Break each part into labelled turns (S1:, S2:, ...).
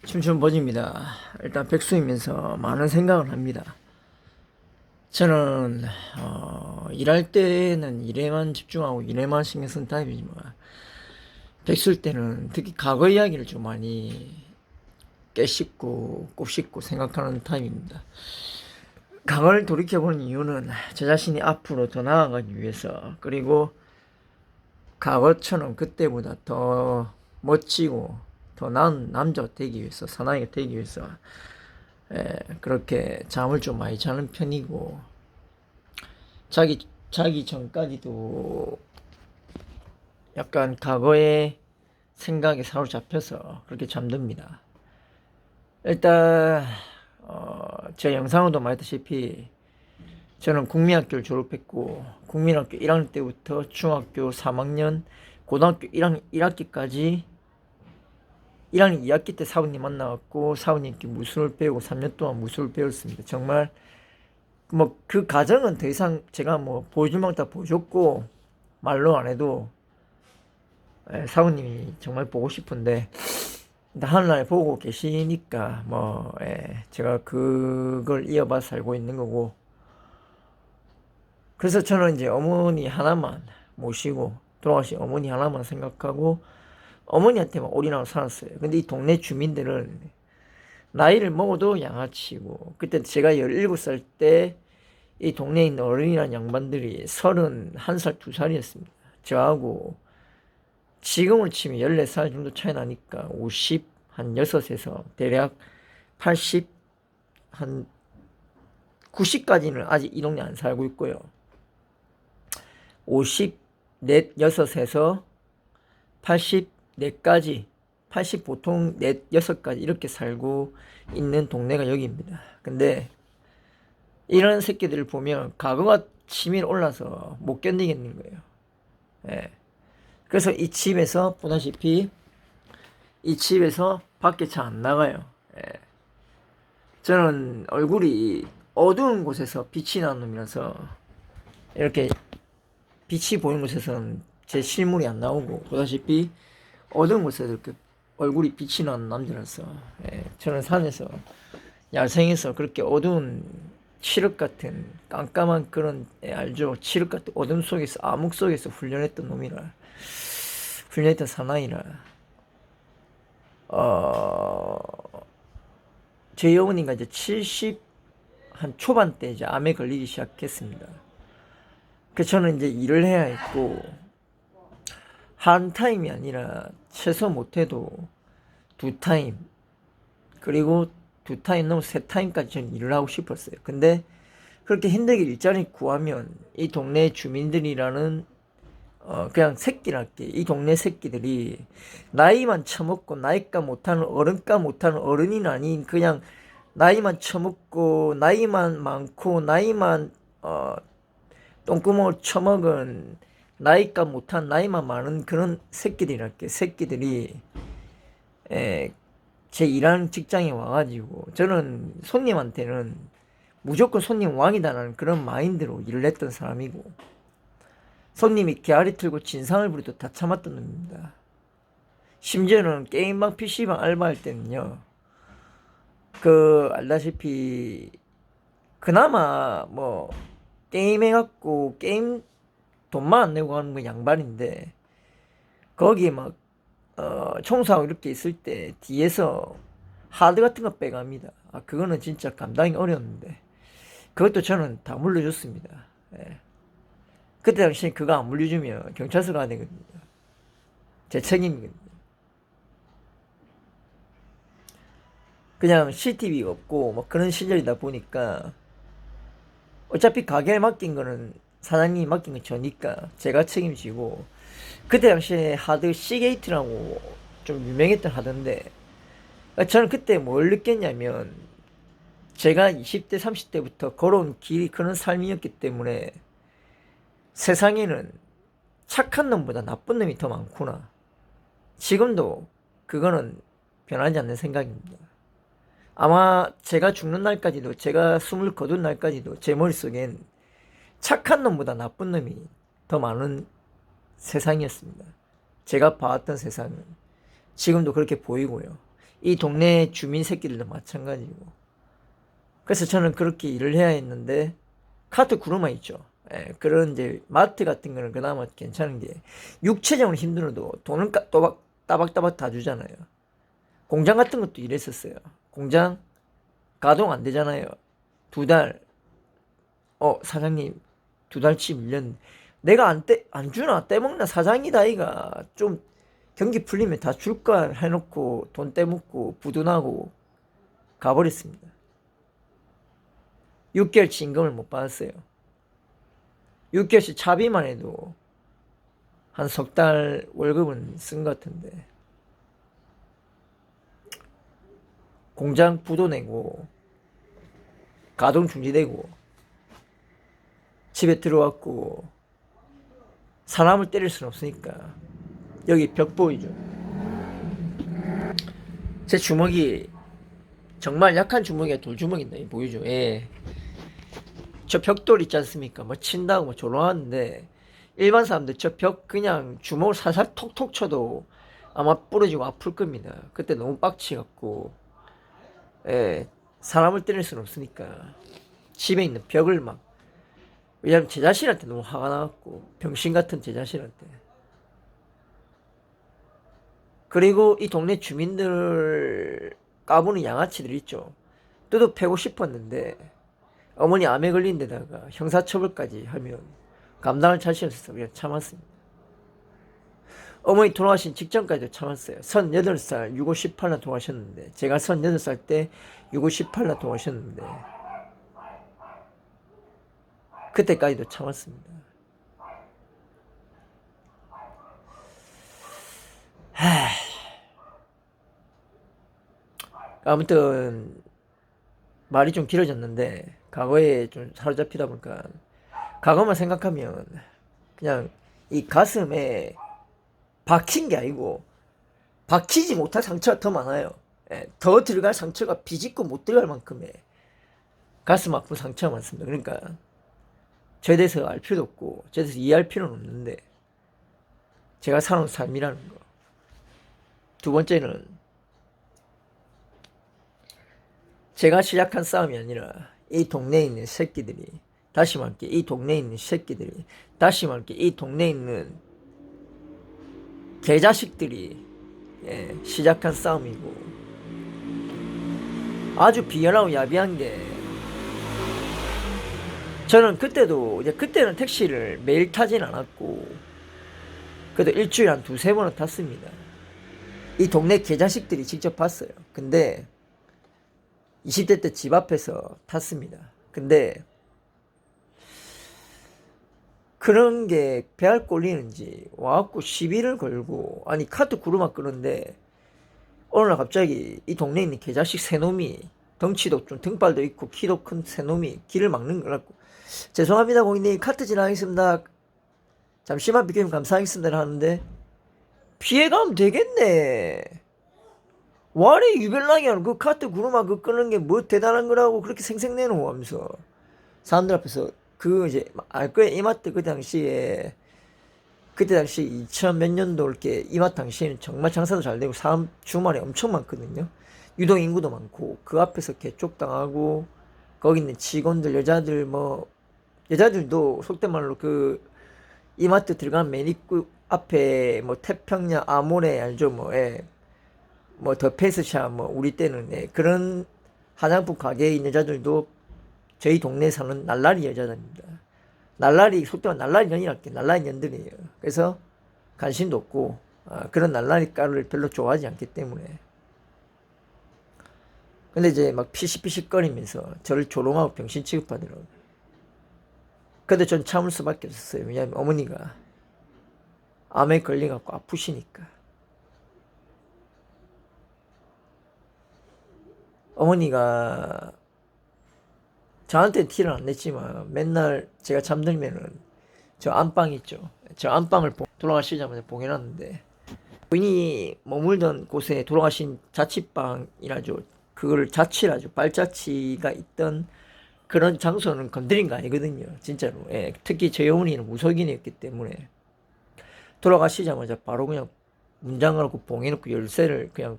S1: 춤춘버지입니다. 일단 백수이면서 많은 생각을 합니다. 저는 일할 때는 일에만 집중하고 일에만 신경 쓴 타입이지만 백수일 때는 특히 과거 이야기를 좀 많이 깨씹고 곱씹고 생각하는 타입입니다. 과거를 돌이켜보는 이유는 저 자신이 앞으로 더 나아가기 위해서, 그리고 과거처럼 그때보다 더 멋지고 더 나은 남자가 되기 위해서, 사나이가 되기 위해서 그렇게 잠을 좀 많이 자는 편이고, 자기 전까지도 약간 과거의 생각에 사로잡혀서 그렇게 잠듭니다. 일단 제 영상으로도 말했다시피 저는 국민학교를 졸업했고, 국민학교 1학년 때부터 중학교 3학년, 고등학교 1학년 1학기까지 1학년 2학기 때 사부님 만나갖고 사부님께 무술을 배우고 3년 동안 무술을 배웠습니다. 정말 뭐 그 과정은 더 이상 제가 뭐 보여줄 만큼 다 보여줬고 말로 안 해도 사부님이 정말 보고 싶은데 하늘날 보고 계시니까 뭐 제가 그걸 이어받아 살고 있는 거고, 그래서 저는 이제 어머니 하나만 모시고 돌아가신 어머니 하나만 생각하고 어머니한테만 올인하고 살았어요. 근데 이 동네 주민들은 나이를 먹어도 양아치고, 그때 제가 17살 때 이 동네에 있는 어른이란 양반들이 31살, 2살이었습니다. 저하고 지금을 치면 14살 정도 차이 나니까 50, 한 6에서 대략 80, 한 90까지는 아직 이 동네 안 살고 있고요. 54, 6에서 84까지, 80 보통 4, 6까지 이렇게 살고 있는 동네가 여기입니다. 근데 이런 새끼들을 보면 과거가 치밀어 올라서 못 견디겠는 거예요. 예. 그래서 이 집에서 보다시피 이 집에서 밖에 잘 안 나가요. 예. 저는 얼굴이 어두운 곳에서 빛이 나는 놈이라서 이렇게 빛이 보이는 곳에서는 제 실물이 안 나오고, 보다시피 어두운 곳에서 이렇게 얼굴이 빛이 나는 남자라서 저는 산에서 야생에서 그렇게 어두운 칠흑 같은 깜깜한 그런 알죠? 칠흑 같은 어둠 속에서 암흑 속에서 훈련했던 놈이라, 훈련했던 사나이라 제 어머니가 이제 70 한 초반 때 이제 암에 걸리기 시작했습니다. 그래서 저는 이제 일을 해야 했고, 한 타임이 아니라 최소 못해도 2타임, 그리고 2타임 넘어 3타임까지 저는 일을 하고 싶었어요. 근데 그렇게 힘들게 일자리 구하면 이 동네 주민들이라는 그냥 새끼랄게, 이 동네 새끼들이 나이만 처먹고 나이가 못하는 어른가 못하는 어른이 아닌 그냥 나이만 처먹고 나이만 많고 나이만 똥구멍을 처먹은 나이가 못한 나이만 많은 그런 새끼들이랄게, 새끼들이 제 일하는 직장에 와가지고, 저는 손님한테는 무조건 손님 왕이다라는 그런 마인드로 일을 했던 사람이고, 손님이 개아리 틀고 진상을 부려도 다 참았던 놈입니다. 심지어는 게임방 PC방 알바할 때는요, 알다시피 그나마 뭐 게임 해갖고 게임 돈만 안 내고 가는 건 양반인데, 거기 막 청소하고 이렇게 있을 때 뒤에서 하드 같은 거 빼갑니다. 그거는 진짜 감당이 어려웠는데 그것도 저는 다 물려줬습니다. 그때 당시에 그거 안 물려주면 경찰서 가야 되거든요. 제 책임이거든요. 그냥 CCTV가 없고 뭐 그런 시절이다 보니까 어차피 가게를 맡긴 거는 사장님이 맡긴 건 저니까 제가 책임지고, 그때 당시에 하드 시게이트라고 좀 유명했던 하드인데, 저는 그때 뭘 느꼈냐면 제가 20대 30대부터 걸어온 길이 그런 삶이었기 때문에 세상에는 착한 놈보다 나쁜 놈이 더 많구나. 지금도 그거는 변하지 않는 생각입니다. 아마 제가 죽는 날까지도, 제가 숨을 거둔 날까지도 제 머릿속엔 착한 놈보다 나쁜 놈이 더 많은 세상이었습니다. 제가 봐왔던 세상은. 지금도 그렇게 보이고요. 이 동네 주민 새끼들도 마찬가지고. 그래서 저는 그렇게 일을 해야 했는데 카트 구루마 있죠. 예, 그런 이제 마트 같은 거는 그나마 괜찮은 게 육체적으로 힘들어도 돈은 따박따박 다 주잖아요. 공장 같은 것도 이랬었어요. 공장 가동 안 되잖아요. 2달. 사장님 2달치 밀렸는데 내가 안 주나 떼먹나 사장이다 이가 좀 경기 풀리면 다 줄까 해놓고 돈 떼먹고 부둔하고 가버렸습니다. 6개월치 임금을 못 받았어요. 6개월치 차비만 해도 한 석 달 월급은 쓴 것 같은데 공장 부도 내고 가동 중지되고 집에 들어왔고 사람을 때릴 수는 없으니까 여기 벽 보이죠? 제 주먹이 정말 약한 주먹이야 돌주먹인데 보이죠? 예. 저 벽돌 있지 않습니까? 뭐 친다고 뭐 조롱하는데 일반 사람들 저 벽 그냥 주먹을 살살 톡톡 쳐도 아마 부러지고 아플 겁니다. 그때 너무 빡치갖고 예, 사람을 때릴 수는 없으니까 집에 있는 벽을 막 왜냐면 제 자신한테 너무 화가 나갖고 병신 같은 제 자신한테 그리고 이 동네 주민들 까부는 양아치들 있죠. 뜯어 패고 싶었는데 어머니 암에 걸린 데다가 형사처벌까지 하면 감당할 자신 없어서 그냥 참았습니다. 어머니 돌아가신 직전까지도 참았어요. 38살 6월 18일 돌아가셨는데 제가 38살 때 6월 18일 돌아가셨는데 그때까지도 참았습니다. 아무튼 말이 좀 길어졌는데 과거에 좀 사로잡히다 보니까 과거만 생각하면 그냥 이 가슴에 박힌 게 아니고 박히지 못할 상처가 더 많아요. 예, 더 들어갈 상처가 비집고 못 들어갈 만큼의 가슴 아픈 상처가 많습니다. 그러니까 저에 대해서 알 필요도 없고 저에 대해서 이해할 필요는 없는데 제가 살아온 삶이라는 거. 두 번째는 제가 시작한 싸움이 아니라 이 동네에 있는 새끼들이 다시 말할게 이 동네에 있는 새끼들이 다시 말할게 이 동네에 있는 개자식들이 시작한 싸움이고 아주 비열하고 야비한 게 저는 그때는 택시를 매일 타진 않았고 그래도 일주일에 한 2-3번은 탔습니다. 이 동네 개자식들이 직접 봤어요. 근데 20대 때 집 앞에서 탔습니다. 근데 그런 게 배알 꼴리는지 와갖고 시비를 걸고 아니 카트 구루마 끄는데 어느 날 갑자기 이 동네에 있는 개자식 세 놈이 덩치도 좀 등발도 있고 키도 큰 세 놈이 길을 막는 거라고 죄송합니다 고객님 카트 지나가겠습니다 잠시만 비켜주면 감사하겠습니다 하는데 피해가면 되겠네 와리 유별나게 하는 그 카트 구루마 그 끄는 게 뭐 대단한 거라고 그렇게 생색내노 하면서 사람들 앞에서 그 이제 알 거야 이마트 그때 당시 2000 몇 년도 이렇게 이마트 당시에는 정말 장사도 잘 되고 사람 주말에 엄청 많거든요. 유동 인구도 많고 그 앞에서 개쪽당하고 거기 있는 직원들 여자들 뭐 여자들도 속된 말로 그 이마트 들어간 맨 입구 앞에 뭐 태평양 아모레 알죠 뭐 더 페이스샵 뭐 우리 때는 그런 화장품 가게에 있는 여자들도 저희 동네에 사는 날라리 여자들입니다. 날라리 속도가 날라리 년이랄게 날라리 년들이에요. 그래서 관심도 없고 그런 날라리 가루를 별로 좋아하지 않기 때문에 근데 이제 막 피식피식 거리면서 저를 조롱하고 병신 취급하더라고요. 근데 전 참을 수밖에 없었어요. 왜냐하면 어머니가 암에 걸려갖고 아프시니까 어머니가 저한테 티를 안 냈지만 맨날 제가 잠들면은 저 안방 있죠. 저 안방을 돌아가시자마자 봉해놨는데 부인이 머물던 곳에 돌아가신 자취방이라죠. 그걸 자취라죠. 발자취가 있던 그런 장소는 건드린 거 아니거든요. 진짜로. 특히 저희 어머니는 무속인이었기 때문에 돌아가시자마자 바로 그냥 문장을 놓고 봉해놓고 열쇠를 그냥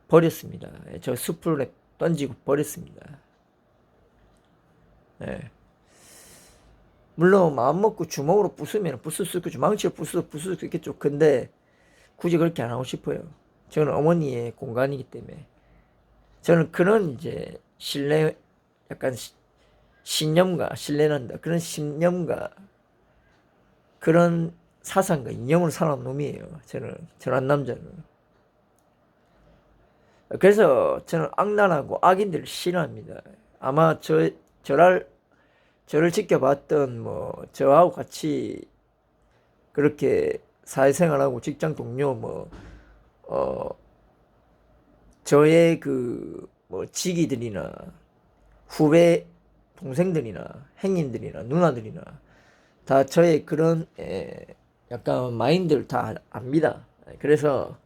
S1: 버렸습니다. 예, 저 숲을 던지고 버렸습니다. 예. 물론 마음먹고 주먹으로 부수면 부술 수 있겠죠. 망치로 부술 수 있겠죠. 근데 굳이 그렇게 안 하고 싶어요. 저는 어머니의 공간이기 때문에. 저는 그런 이제 신뢰, 약간 신념과 신뢰난다. 그런 신념과 그런 사상과 이념으로 살아온 놈이에요. 저런 남자는. 그래서 저는 악랄하고 악인들을 싫어합니다. 아마 저를 지켜봤던 뭐 저하고 같이 그렇게 사회생활하고 직장 동료 저의 그 뭐 직위들이나 후배 동생들이나 행인들이나 누나들이나 다 저의 그런 약간 마인드를 다 압니다. 그래서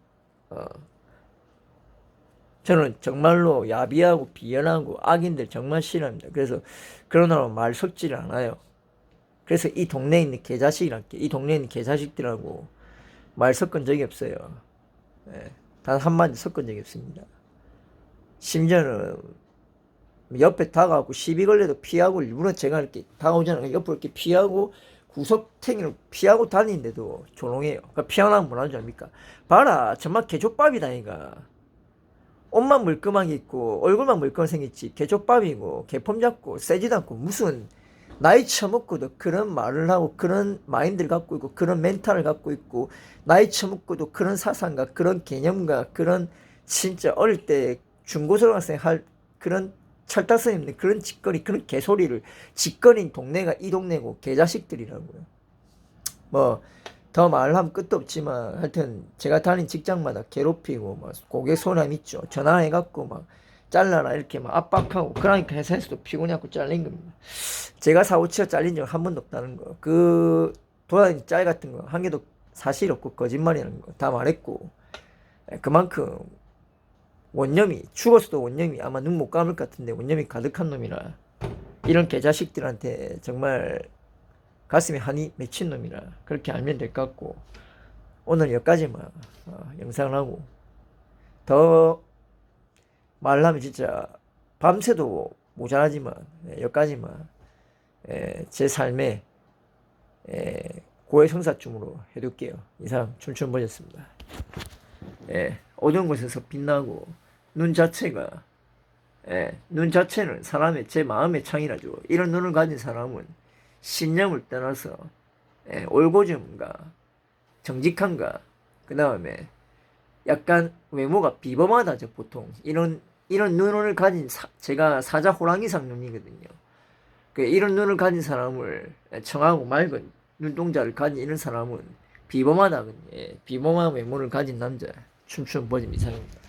S1: 저는 정말로 야비하고 비열하고 악인들 정말 싫어합니다. 그래서 그런 사람 말 섞지를 않아요. 그래서 이 동네에 있는 이 동네에 있는 개자식들하고 말 섞은 적이 없어요. 단 한마디 섞은 적이 없습니다. 심지어는 옆에 다가가고 시비 걸려도 피하고 일부러 제가 이렇게 다가오잖아요. 옆으로 이렇게 피하고 구석탱이를 피하고 다니는데도 조롱해요. 그러니까 피하면 뭐라는 줄 압니까? 봐라, 정말 개족밥이다 이가. 옷만 물끔하게 입고 얼굴만 물끔하게 생겼지 개족밥이고 개폼 잡고 세지도 않고 무슨 나이 처먹고도 그런 말을 하고 그런 마인드를 갖고 있고 그런 멘탈을 갖고 있고 나이 처먹고도 그런 사상과 그런 개념과 그런 진짜 어릴 때 중고등학생 할 그런 철딱선이 없는 그런 짓거리 그런 개소리를 짓거린 동네가 이 동네고 개자식들이라고요. 뭐 더 말하면 끝도 없지만 하여튼 제가 다닌 직장마다 괴롭히고 막 고객 손해함 있죠. 전화해갖고 막 잘라라 이렇게 막 압박하고 그러니까 회사에서도 피곤해갖고 잘린 겁니다. 제가 사고치가 잘린 적 한 번도 없다는 거. 그 돌아다니는 짤 같은 거 한 개도 사실 없고 거짓말이라는 거 다 말했고 그만큼 원념이 죽었어도 원념이 아마 눈 못 감을 것 같은데 원념이 가득한 놈이라 이런 개자식들한테 정말 가슴에 한이 맺힌 놈이라 그렇게 알면 될 것 같고 오늘 여기까지만 영상을 하고 더 말하면 진짜 밤새도 모자라지만 여기까지만 제 삶의 고해성사쯤으로 해둘게요. 이상 춘춘버렸습니다. 어두운 곳에서 빛나고 눈 자체는 사람의 제 마음의 창이라죠. 이런 눈을 가진 사람은 신념을 떠나서 올고즘과 정직함과 그 다음에 약간 외모가 비범하다죠. 보통 이런 눈을 가진 제가 사자 호랑이상 눈이거든요. 이런 눈을 가진 사람을 청하고 맑은 눈동자를 가진 이런 사람은 비범하다. 비범한 외모를 가진 남자 춤추는 버짐 이상입니다.